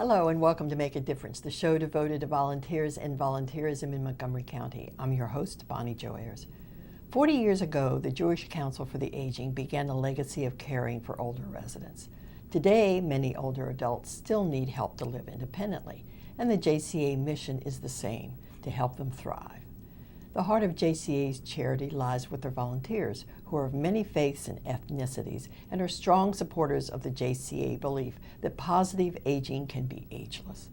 Hello and welcome to Make a Difference, the show devoted to volunteers and volunteerism in Montgomery County. I'm your host, Bonnie Jo Ayers. 40 years ago, the Jewish Council for the Aging began a legacy of caring for older residents. Today, many older adults still need help to live independently, and the JCA mission is the same, to help them thrive. The heart of JCA's charity lies with their volunteers, who are of many faiths and ethnicities and are strong supporters of the JCA belief that positive aging can be ageless.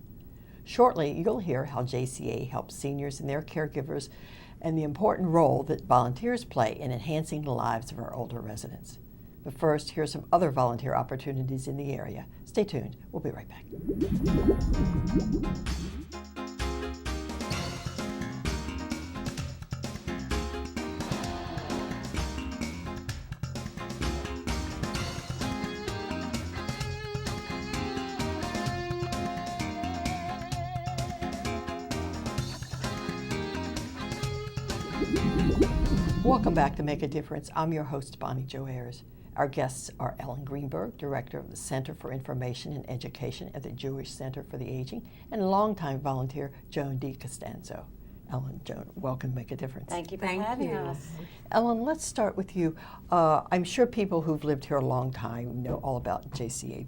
Shortly, you'll hear how JCA helps seniors and their caregivers and the important role that volunteers play in enhancing the lives of our older residents. But first, here's some other volunteer opportunities in the area. Stay tuned. We'll be right back. Welcome back to Make a Difference. I'm your host, Bonnie Jo Ayers. Our guests are Ellen Greenberg, Director of the Center for Information and Education at the Jewish Center for the Aging, and longtime volunteer Joan DiCostanzo. Ellen, Joan, welcome to Make a Difference. Thank you for having us. Ellen, let's start with you. I'm sure people who've lived here a long time know all about JCA,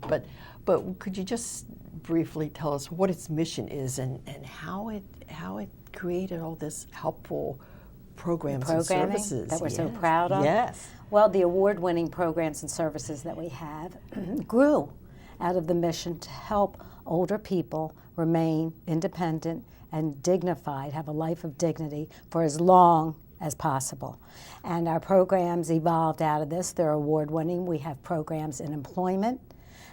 but could you just briefly tell us what its mission is and how it created all this helpful programs and services that we're so proud of. Yes. Well, the award-winning programs and services that we have grew out of the mission to help older people remain independent and dignified, have a life of dignity for as long as possible. And our programs evolved out of this. They're award-winning. We have programs in employment.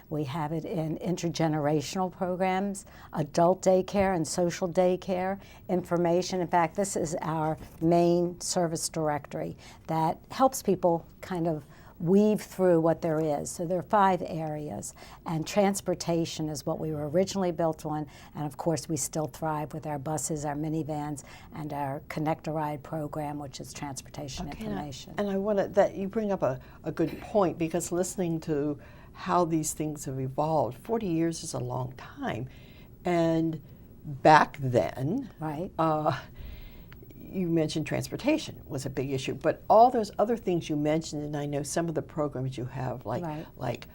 We have it in intergenerational programs, adult daycare and social daycare, information. In fact, this is our main service directory that helps people kind of weave through what there is. So there are 5 areas, and transportation is what we were originally built on, and of course we still thrive with our buses, our minivans, and our Connect a Ride program, which is transportation information. And I want that you bring up a good point, because listening to how these things have evolved, 40 years is a long time, and back then, right. You mentioned transportation was a big issue, but all those other things you mentioned, and I know some of the programs you have, like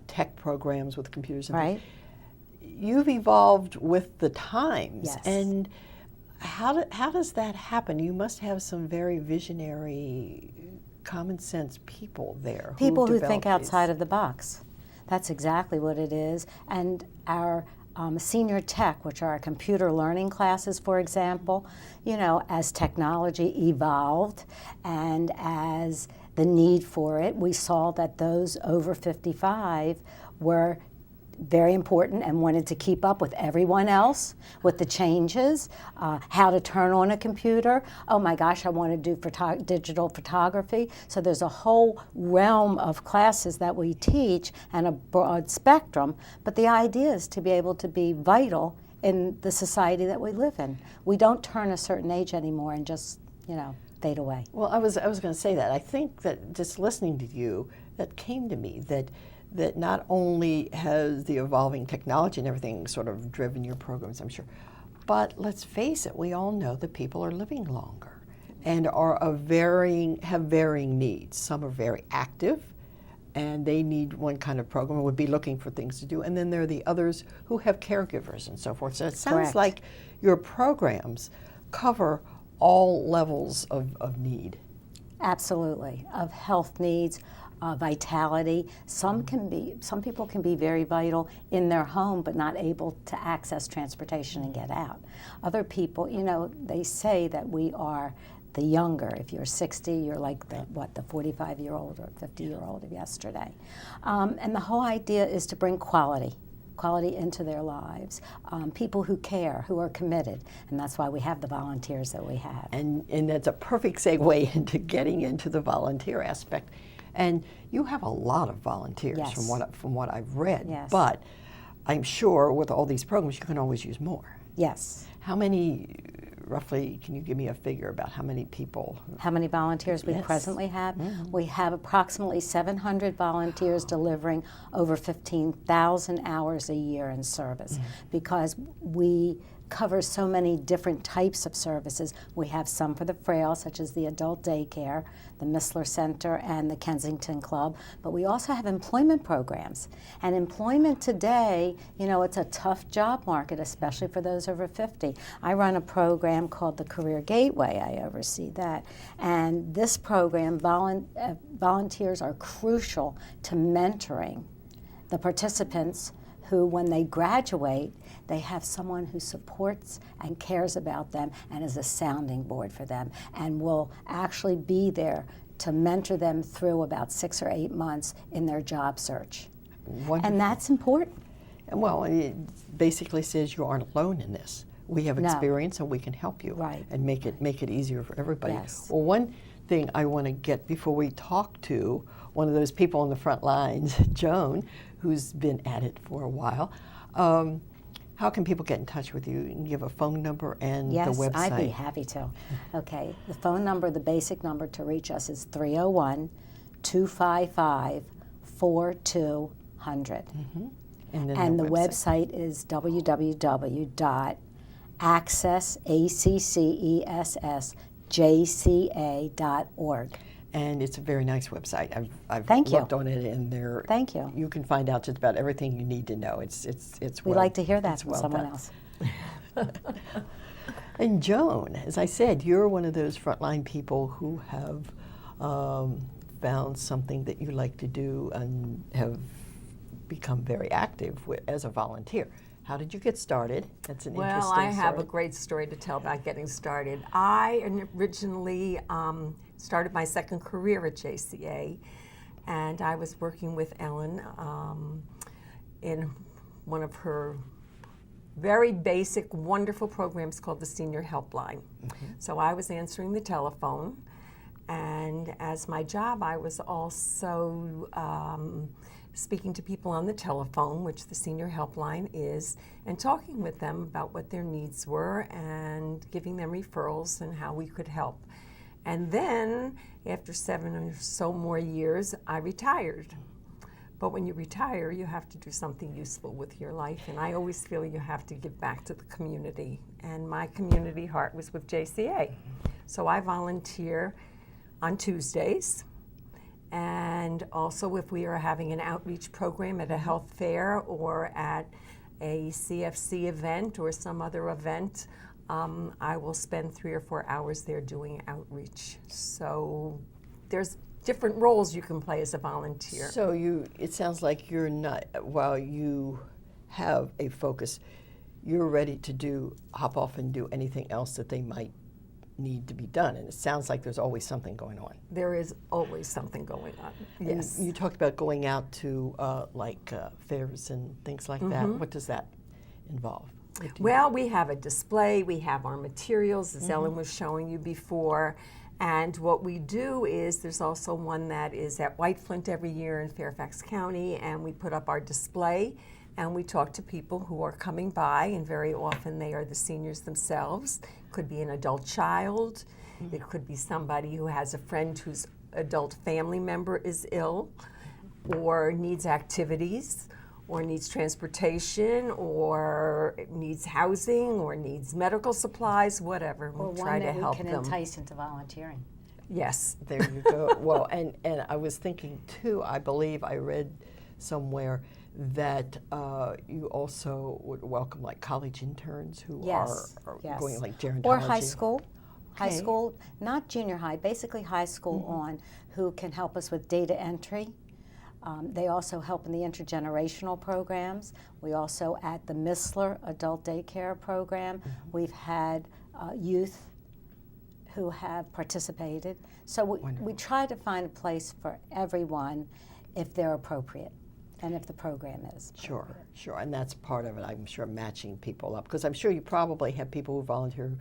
tech programs with computers, and right. You've evolved with the times. Yes. And how does that happen? You must have some very visionary, common sense people there. People who think outside of the box. That's exactly what it is. And our senior tech, which are our computer learning classes, for example, as technology evolved and as the need for it, we saw that those over 55 were very important and wanted to keep up with everyone else with the changes, how to turn on a computer. Oh my gosh, I want to do digital photography. So there's a whole realm of classes that we teach and a broad spectrum, but the idea is to be able to be vital in the society that we live in. We don't turn a certain age anymore and just, fade away. Well, I was going to say that. I think that just listening to you, that came to me that not only has the evolving technology and everything sort of driven your programs, I'm sure, but let's face it, we all know that people are living longer and have varying needs. Some are very active and they need one kind of program, would be looking for things to do, and then there are the others who have caregivers and so forth. So it sounds Correct. Like your programs cover all levels of need. Absolutely, of health needs, vitality. Some people can be very vital in their home but not able to access transportation and get out. Other people, they say that we are the younger. If you're 60, you're like the 45-year-old or 50-year-old of yesterday. And the whole idea is to bring quality into their lives, people who care, who are committed, and that's why we have the volunteers that we have. And that's a perfect segue into getting into the volunteer aspect. And you have a lot of volunteers. Yes. from what I've read. Yes. But I'm sure with all these programs you can always use more. Yes. How many roughly, can you give me a figure about how many people? How many volunteers we Yes. presently have? We have approximately 700 volunteers delivering over 15,000 hours a year in service because we cover so many different types of services. We have some for the frail, such as the adult daycare, the Missler Center, and the Kensington Club, but we also have employment programs. And employment today, you know, it's a tough job market, especially for those over 50. I run a program called the Career Gateway. I oversee that. And this program, volunteers are crucial to mentoring the participants who, when they graduate, they have someone who supports and cares about them and is a sounding board for them and will actually be there to mentor them through about 6 or 8 months in their job search. Wonderful. And that's important. Well, it basically says you aren't alone in this. We have No. experience and we can help you Right. and make it easier for everybody. Yes. Well, one thing I want to get before we talk to one of those people on the front lines, Joan, who's been at it for a while. How can people get in touch with you? You have a phone number and Yes, the website. I'd be happy to. Okay, the phone number, the basic number to reach us is 301-255-4200. And then And the website is www.accessjca.org. And it's a very nice website. I've Thank you. looked on it, and there. Thank you. You can find out just about everything you need to know. It's We like to hear that it's from well someone done. else. And Joan, as I said, you're one of those frontline people who have found something that you like to do and have become very active as a volunteer. How did you get started? That's an interesting Well, I have story. a great story to tell about getting started. I originally started my second career at JCA, and I was working with Ellen in one of her very basic, wonderful programs called the Senior Helpline. So I was answering the telephone, and as my job, I was also speaking to people on the telephone, which the Senior Helpline is, and talking with them about what their needs were and giving them referrals and how we could help. And then, after 7 or so more years, I retired. But when you retire, you have to do something useful with your life, and I always feel you have to give back to the community. And my community heart was with JCA. So I volunteer on Tuesdays, and also if we are having an outreach program at a health fair or at a CFC event or some other event, I will spend 3 or 4 hours there doing outreach. So there's different roles you can play as a volunteer. So it sounds like you're not, while you have a focus, you're ready to hop off and do anything else that they might need to be done. And it sounds like there's always something going on. There is always something going on. Yes. And you talked about going out to fairs and things like that. What does that involve? Well, we have a display, we have our materials, as Ellen was showing you before. And what we do is there's also one that is at White Flint every year in Fairfax County, and we put up our display and we talk to people who are coming by, and very often they are the seniors themselves. It could be an adult child, it could be somebody who has a friend whose adult family member is ill or needs activities, or needs transportation, or needs housing, or needs medical supplies, whatever. Or We'll try one to that we help can them. entice into volunteering. Yes. There you go. Well, and I was thinking too, I believe I read somewhere that you also would welcome like college interns who Yes, are yes. going like gerontology. Or high school. High Okay. school, not junior high, basically high school on, who can help us with data entry. They also help in the intergenerational programs. We also, at the Missler Adult Daycare Program, we've had youth who have participated. So we try to find a place for everyone if they're appropriate and if the program is. Sure, sure. And that's part of it, I'm sure, matching people up. Because I'm sure you probably have people who volunteer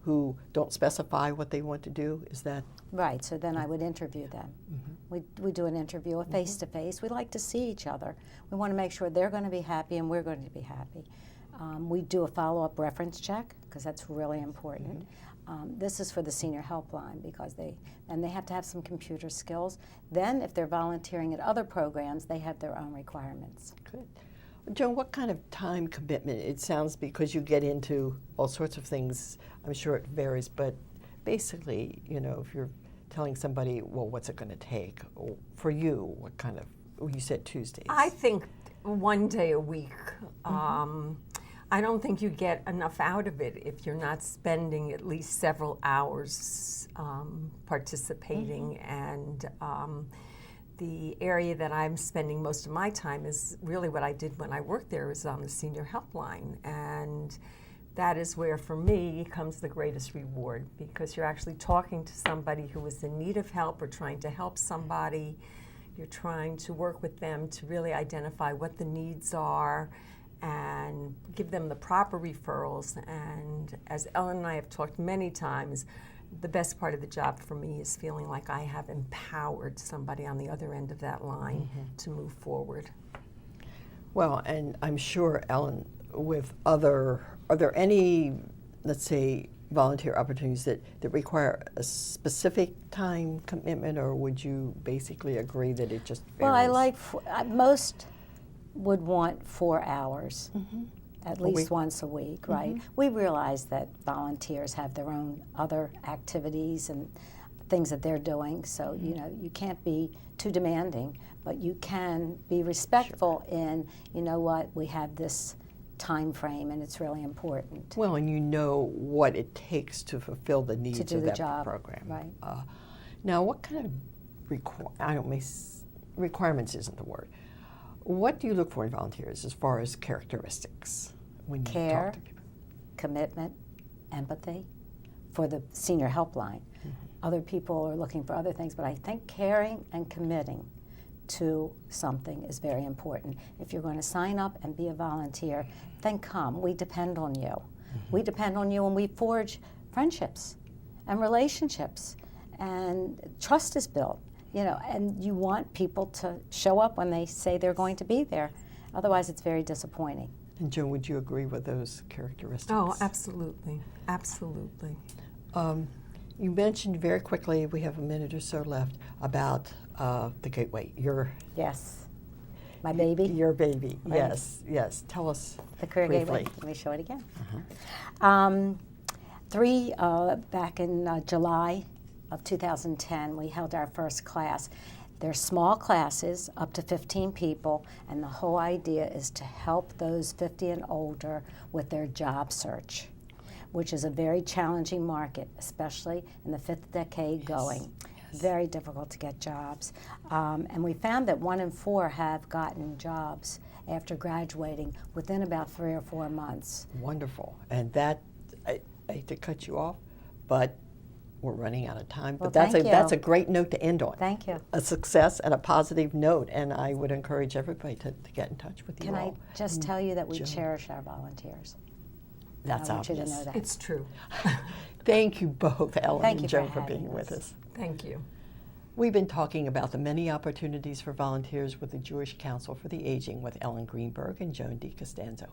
who don't specify what they want to do. Is that? Right, so then I would interview them. We do an interview, a face-to-face. We like to see each other. We want to make sure they're going to be happy and we're going to be happy. We do a follow-up reference check because that's really important. This is for the senior helpline because they have to have some computer skills. Then if they're volunteering at other programs, they have their own requirements. Good. Joan, what kind of time commitment? It sounds, because you get into all sorts of things, I'm sure it varies, but basically, you know, if you're telling somebody, well, what's it going to take? Or for you, what kind of, well, you said Tuesdays. I think 1 day a week. I don't think you get enough out of it if you're not spending at least several hours participating. And the area that I'm spending most of my time is really what I did when I worked there, is on the senior helpline. And that is where, for me, comes the greatest reward, because you're actually talking to somebody who is in need of help or trying to help somebody. You're trying to work with them to really identify what the needs are and give them the proper referrals. And as Ellen and I have talked many times, the best part of the job for me is feeling like I have empowered somebody on the other end of that line to move forward. Well, and I'm sure, Ellen, with are there any, let's say, volunteer opportunities that require a specific time commitment, or would you basically agree that it just varies? Well, I like, most would want 4 hours. At least once a week, right? We realize that volunteers have their own other activities and things that they're doing, so you know, you can't be too demanding, but you can be respectful in, you know what, we have this time frame and it's really important. Well, and you know what it takes to fulfill the needs do of the that job, program. right. Now, what kind of requirements isn't the word. What do you look for in volunteers as far as characteristics when you Care, talk to people? commitment, empathy for the senior helpline. Other people are looking for other things, but I think caring and committing to something is very important. If you're going to sign up and be a volunteer, then come. We depend on you. We depend on you, and we forge friendships and relationships, and trust is built. You know, and you want people to show up when they say they're going to be there. Otherwise, it's very disappointing. And Joan, would you agree with those characteristics? Oh, absolutely, absolutely. You mentioned very quickly, we have a minute or so left, about the Gateway. Yes. My baby? Your baby, Right. yes, yes. Tell us The Career briefly. Gateway. Let me show it again. Back in July of 2010, we held our first class. They're small classes, up to 15 people, and the whole idea is to help those 50 and older with their job search, which is a very challenging market, especially in the 5th decade going. Very difficult to get jobs. And we found that 1 in 4 have gotten jobs after graduating within about 3 or 4 months. Wonderful. And that, I hate to cut you off, but we're running out of time. Well, But that's thank that's you. a great note to end on. Thank you. A success and a positive note, and I would encourage everybody to get in touch with you Can I all. just tell you that we Joan. cherish our volunteers? That's I want obvious. you to know that. It's true. Thank you both, Ellen Thank and you Joan, for for having being with us. us. Thank you. We've been talking about the many opportunities for volunteers with the Jewish Council for the Aging with Ellen Greenberg and Joan DiCostanzo.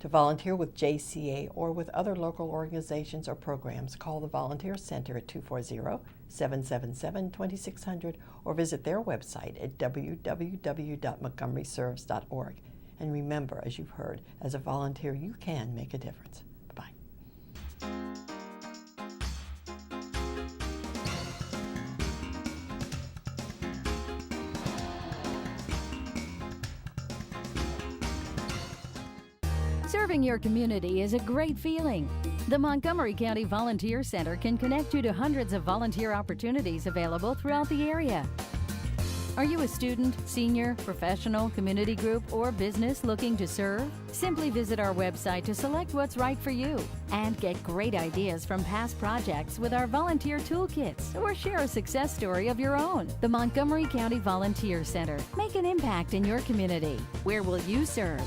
To volunteer with JCA or with other local organizations or programs, call the Volunteer Center at 240-777-2600 or visit their website at www.montgomeryserves.org. And remember, as you've heard, as a volunteer, you can make a difference. Bye-bye. Serving your community is a great feeling. The Montgomery County Volunteer Center can connect you to hundreds of volunteer opportunities available throughout the area. Are you a student, senior, professional, community group, or business looking to serve? Simply visit our website to select what's right for you and get great ideas from past projects with our volunteer toolkits, or share a success story of your own. The Montgomery County Volunteer Center. Make an impact in your community. Where will you serve?